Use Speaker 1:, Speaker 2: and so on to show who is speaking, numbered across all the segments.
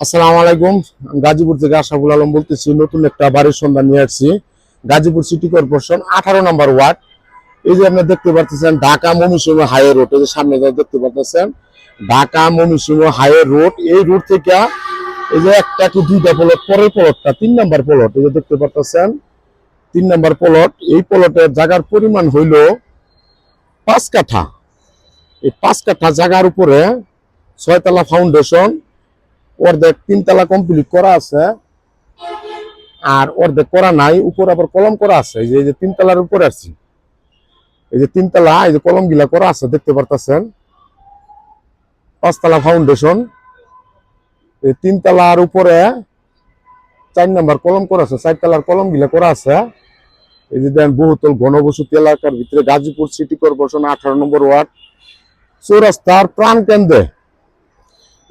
Speaker 1: আসসালামু আলাইকুম। গাজীপুর থেকে আশাফুল আলম বলতেছি। নতুন একটা বাড়ির সন্ধান নিয়ে আসছি। গাজীপুর সিটি কর্পোরেশন 18 নম্বর ওয়ার্ড। এই যে আপনি দেখতে পাচ্ছেন ঢাকা ময়মনসিংহ হাইওয়ে রোড। এই যে সামনে দেখতে পাচ্ছেন ঢাকা ময়মনসিংহ হাইওয়ে রোড। এই রোড থেকে এই যে একটা কি দুইটা প্লট, পরের প্লটটা 3 নম্বর প্লট। এই যে দেখতে পাচ্ছেন 3 নম্বর প্লট। এই প্লটের জায়গার পরিমাণ হইল 5 কাঠা। এই 5 কাঠা জায়গার উপরে 6 তলা ফাউন্ডেশন, অর্ধেক 3 তলা কমপ্লিট করা আছে আর অর্ধেক করা নাই। উপর আবার কলম করা আছে। এই যে 3 তলার উপরে আছি, এই যে 3 তলা, এই যে কলম গিলা করা আছে দেখতে পারতেছেন। 5 তলা ফাউন্ডেশন, এই 3 তলার উপরে 4 নম্বর কলম করা আছে, 4 তলার কলম গিলা করা আছে। এই যে দেন বহুতল ঘনবসতি এলাকার ভিতরে গাজীপুর সিটি কর্পোরেশন 18 নম্বর ওয়ার্ড, চৌরাস্তার প্রাণ কেন্দ্রে।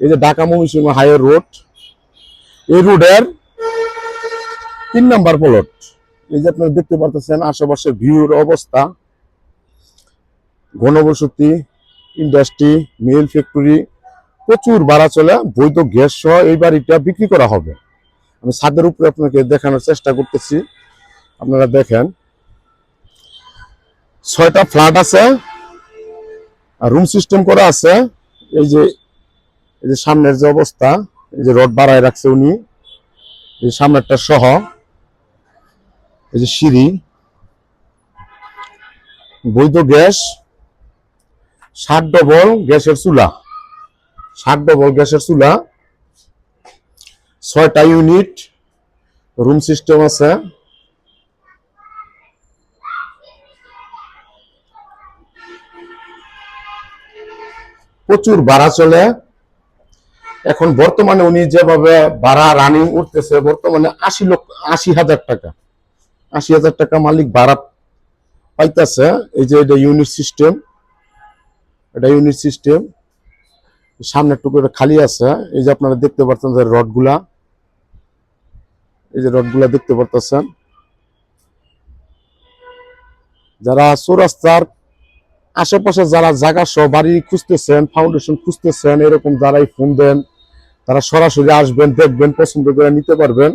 Speaker 1: এই যে ঢাকা ময়মনসিংহ হাইওয়ে রোড, এই রোডের 3 নম্বর প্লট। এই যে আপনারা দেখতে পাচ্ছেন আশেপাশের ভিউর অবস্থা। ঘনবসতি, ইন্ডাস্ট্রি, মিল, ফ্যাক্টরি, প্রচুর ভাড়া চলে। বৈধ গ্যাস সহ এই বাড়িটা বিক্রি করা হবে। আমি ছাদের উপরে আপনাকে দেখানোর চেষ্টা করতেছি, আপনারা দেখেন। 6টা ফ্ল্যাট আছে আর রুম সিস্টেম করা আছে। এই যে সামনের যে অবস্থা, এই যে রড বাড়ায় রাখছে উনি, এই সামনেরটা সহ। এই যে সিঁড়ি, বৈধ গ্যাস, 60 ডবল গ্যাসের চুলা, 60 ডবল গ্যাসের চুলা, 6টা ইউনিট, রুম সিস্টেম আছে। প্রচুর ভাড়া চলে। এখন বর্তমানে উনি যেভাবে ভাড়া রানিং উঠতেছে, বর্তমানে 80,000 টাকা, 80,000 টাকা মালিক ভাড়া পাইতেছে। এই যে এটা ইউনিট সিস্টেম, এটা ইউনিট সিস্টেম। সামনের টুকরোটা খালি আছে। এই যে আপনারা দেখতে পাচ্ছেন যে রডগুলা, এই যে রডগুলা দেখতে পাচ্ছেন। যারা চৌরাস্তার আশেপাশে যারা জায়গা সহ বাড়ি খুঁজতেছেন, ফাউন্ডেশন খুঁজতেছেন, এরকম যারাই ফোন দেন, তারা সরাসরি আসবেন, দেখবেন, পছন্দ করে নিতে পারবেন।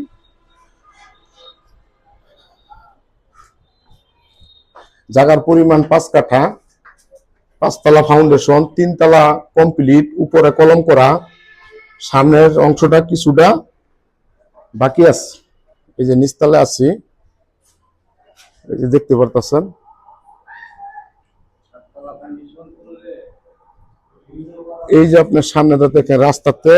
Speaker 1: জায়গার পরিমাণ 5 কাঠা, 5 তলা ফাউন্ডেশন, 3 তলা কমপ্লিট, উপরে কলম করা, সামনের অংশটা কিছুটা বাকি আছে। এই যে নিচতলা আছি, এই যে দেখতে পারতেছেন। এই যে আপনার সামনে দেখেন রাস্তাতে